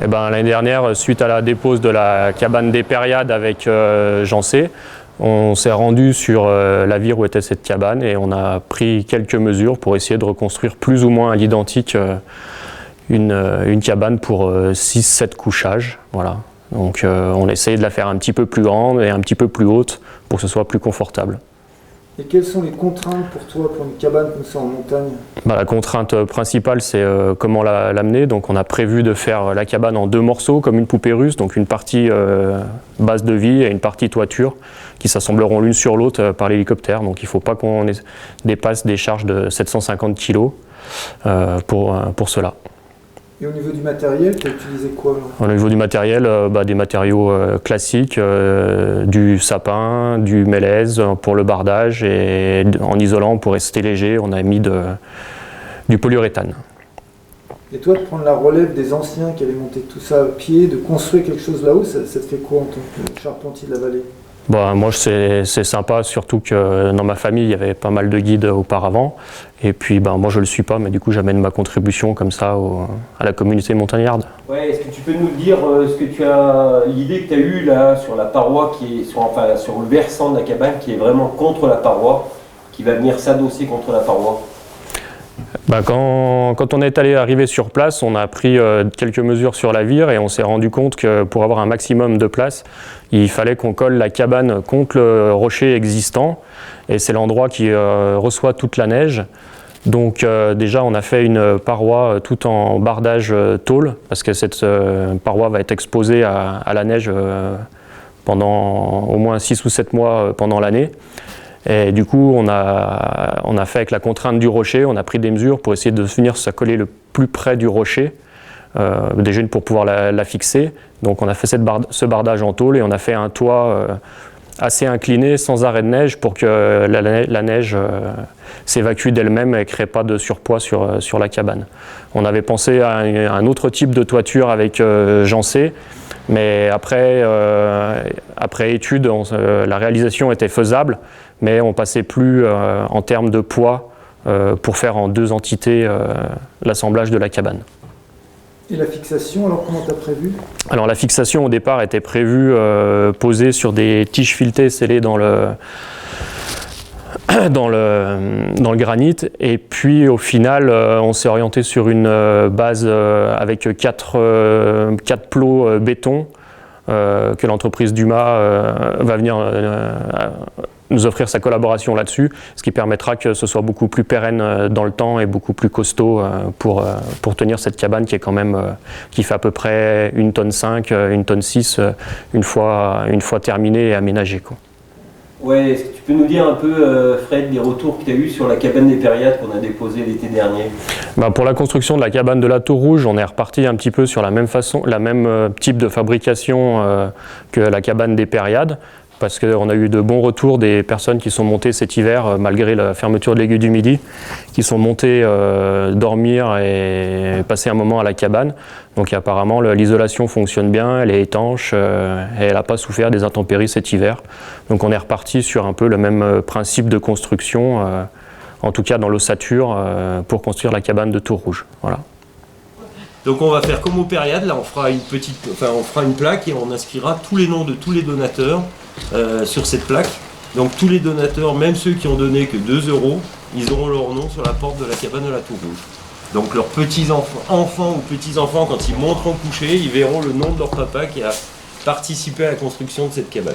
Eh ben, l'année dernière, suite à la dépose de la cabane des Périades avec Jancé, on s'est rendu sur la vire où était cette cabane et on a pris quelques mesures pour essayer de reconstruire plus ou moins à l'identique une cabane pour 6-7 couchages. Voilà. Donc on essaye de la faire un petit peu plus grande et un petit peu plus haute pour que ce soit plus confortable. Et quelles sont les contraintes pour toi pour une cabane comme ça en montagne? La contrainte principale, c'est comment l'amener. Donc on a prévu de faire la cabane en 2 morceaux comme une poupée russe, donc une partie base de vie et une partie toiture qui s'assembleront l'une sur l'autre par l'hélicoptère. Donc il ne faut pas qu'on dépasse des charges de 750 kg pour cela. Et au niveau du matériel, tu as utilisé quoi là? Au niveau du matériel, des matériaux classiques, du sapin, du mélèze pour le bardage et en isolant pour rester léger, on a mis du polyuréthane. Et toi, de prendre la relève des anciens qui avaient monté tout ça à pied, de construire quelque chose là-haut, ça te fait quoi en tant que charpentier de la vallée? Moi, c'est sympa, surtout que dans ma famille, il y avait pas mal de guides auparavant. Et puis, moi, je ne le suis pas, mais du coup, j'amène ma contribution comme ça à la communauté montagnarde. Ouais, est-ce que tu peux nous dire l'idée que tu as eue là sur la paroi, qui est sur le versant de la cabane, qui est vraiment contre la paroi, qui va venir s'adosser contre la paroi? Quand on est arrivé sur place, on a pris quelques mesures sur la vire et on s'est rendu compte que pour avoir un maximum de place, il fallait qu'on colle la cabane contre le rocher existant et c'est l'endroit qui reçoit toute la neige. Donc déjà on a fait une paroi tout en bardage tôle parce que cette paroi va être exposée à la neige pendant au moins 6 ou 7 mois pendant l'année. Et du coup, on a fait avec la contrainte du rocher, on a pris des mesures pour essayer de venir se coller le plus près du rocher, déjà pour pouvoir la fixer. Donc on a fait ce bardage en tôle et on a fait un toit assez incliné, sans arrêt de neige, pour que la neige s'évacue d'elle-même et ne crée pas de surpoids sur la cabane. On avait pensé à un autre type de toiture avec Jancé, mais après étude, la réalisation était faisable, mais on passait plus en termes de poids pour faire en 2 entités l'assemblage de la cabane. Et la fixation, alors comment tu as prévu? Alors la fixation au départ était prévue posée sur des tiges filetées scellées dans le granit, et puis au final on s'est orienté sur une base avec 4 plots béton que l'entreprise Dumas va venir nous offrir sa collaboration là-dessus, ce qui permettra que ce soit beaucoup plus pérenne dans le temps et beaucoup plus costaud pour tenir cette cabane qui est quand même qui fait à peu près 1,5 tonne, 1,6 tonne une fois terminée et aménagée, quoi. Ouais, est-ce que tu peux nous dire un peu, Fred, les retours que tu as eus sur la cabane des Périades qu'on a déposée l'été dernier? Pour la construction de la cabane de la Tour Rouge, on est reparti un petit peu sur la même type de fabrication que la cabane des Périades, parce qu'on a eu de bons retours des personnes qui sont montées cet hiver, malgré la fermeture de l'Aiguille du Midi, qui sont montées dormir et passer un moment à la cabane. Donc apparemment l'isolation fonctionne bien, elle est étanche et elle n'a pas souffert des intempéries cet hiver. Donc on est reparti sur un peu le même principe de construction, en tout cas dans l'ossature, pour construire la cabane de Tour Rouge. Voilà. Donc on va faire comme aux Périades, là on fera une plaque et on inscrira tous les noms de tous les donateurs sur cette plaque. Donc tous les donateurs, même ceux qui ont donné que 2 €, ils auront leur nom sur la porte de la cabane de la Tour Rouge. Donc leurs enfants ou petits-enfants, quand ils monteront coucher, ils verront le nom de leur papa qui a participé à la construction de cette cabane.